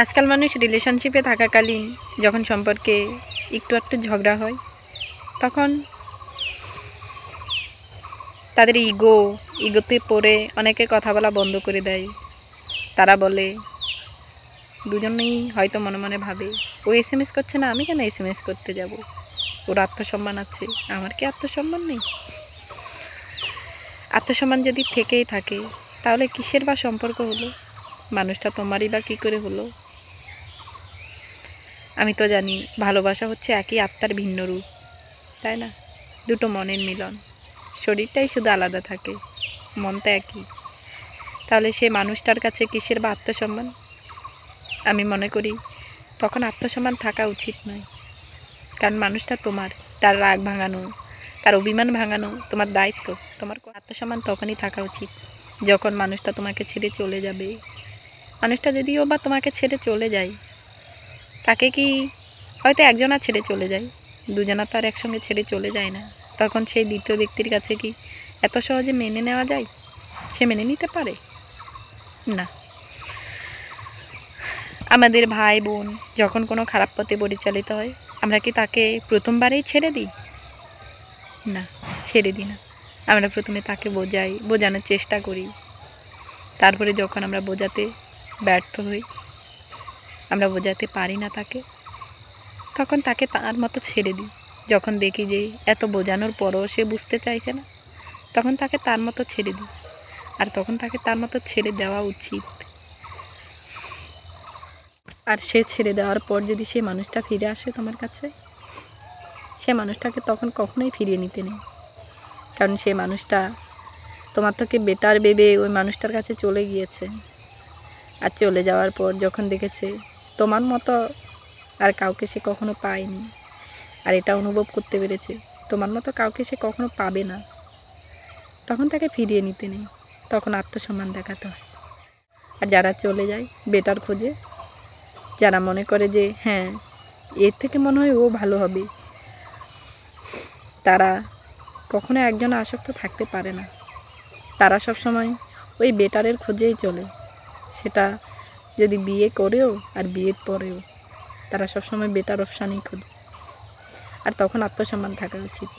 আজকাল মানুষ রিলেশনশিপে থাকাকালীন যখন সম্পর্কে একটু ঝগড়া হয় তখন তাদের ইগোতে পড়ে অনেকে কথা বলা বন্ধ করে দেয়। তারা বলে, দুজনেই হয়তো মনে মনে ভাবে, ও এসএমএস করছে না, আমি কেন এসএমএস করতে যাব, ওর আত্মসম্মান আছে, আমার কি আত্মসম্মান নেই? আত্মসম্মান যদি থেকেই থাকে তাহলে কিসের বা সম্পর্ক হলো? মানুষটা তোমারই বা কী করে হলো? আমি তো জানি ভালোবাসা হচ্ছে একই আত্মার ভিন্ন রূপ, তাই না? দুটো মনের মিলন, শরীরটাই শুধু আলাদা থাকে, মনটা একই। তাহলে সে মানুষটার কাছে কিসের বা আত্মসম্মান? আমি মনে করি তখন আত্মসম্মান থাকা উচিত নয়। কারণ মানুষটা তোমার, তার রাগ ভাঙানো, তার অভিমান ভাঙানো তোমার দায়িত্ব। তোমার আত্মসম্মান তখনই থাকা উচিত যখন মানুষটা তোমাকে ছেড়ে চলে যাবে। মানুষটা যদিও বা তোমাকে ছেড়ে চলে যায়, তাকে কি হয়তো একজনা ছেড়ে চলে যায়, দুজনা তো আর একসঙ্গে ছেড়ে চলে যায় না। তখন সেই দ্বিতীয় ব্যক্তির কাছে কি এত সহজে মেনে নেওয়া যায়? সে মেনে নিতে পারে না। আমাদের ভাই বোন যখন কোনো খারাপ পথে পরিচালিত হয়, আমরা কি তাকে প্রথমবারেই ছেড়ে দিই? না, ছেড়ে দিই না। আমরা প্রথমে তাকে বোঝানোর চেষ্টা করি। তারপরে যখন আমরা বোঝাতে ব্যর্থ হই, আমরা বোঝাতে পারি না তাকে, তখন তাকে তার মতো ছেড়ে দিই। যখন দেখি যে এত বোঝানোর পরও সে বুঝতে চাইছে না, তখন তাকে তার মতো ছেড়ে দিই। আর তখন তাকে তার মতো ছেড়ে দেওয়া উচিত। আর সে ছেড়ে দেওয়ার পর যদি সে মানুষটা ফিরে আসে তোমার কাছে, সে মানুষটাকে তখন কখনোই ফিরিয়ে নিতে নেই। কারণ সে মানুষটা তোমার থেকে বেটার ভেবে ওই মানুষটার কাছে চলে গিয়েছে। আর চলে যাওয়ার পর যখন দেখেছে তোমার মতো আর কাউকে সে কখনো পায়নি, আর এটা অনুভব করতে পেরেছে তোমার মতো কাউকে সে কখনো পাবে না, তখন তাকে ফিরিয়ে নিতে নেই, তখন আত্মসম্মান দেখাতে হয়। আর যারা চলে যায় বেটার খোঁজে, যারা মনে করে যে হ্যাঁ এর থেকে মনে হয় ও ভালো হবে, তারা কখনো একজনে আসক্ত থাকতে পারে না। তারা সবসময় ওই বেটারের খোঁজেই চলে, সেটা যদি বিয়ে করেও আর বিয়ের পরেও তারা সবসময় বেটার অপশানই খোঁজে। আর তখন আত্মসম্মান থাকা উচিত।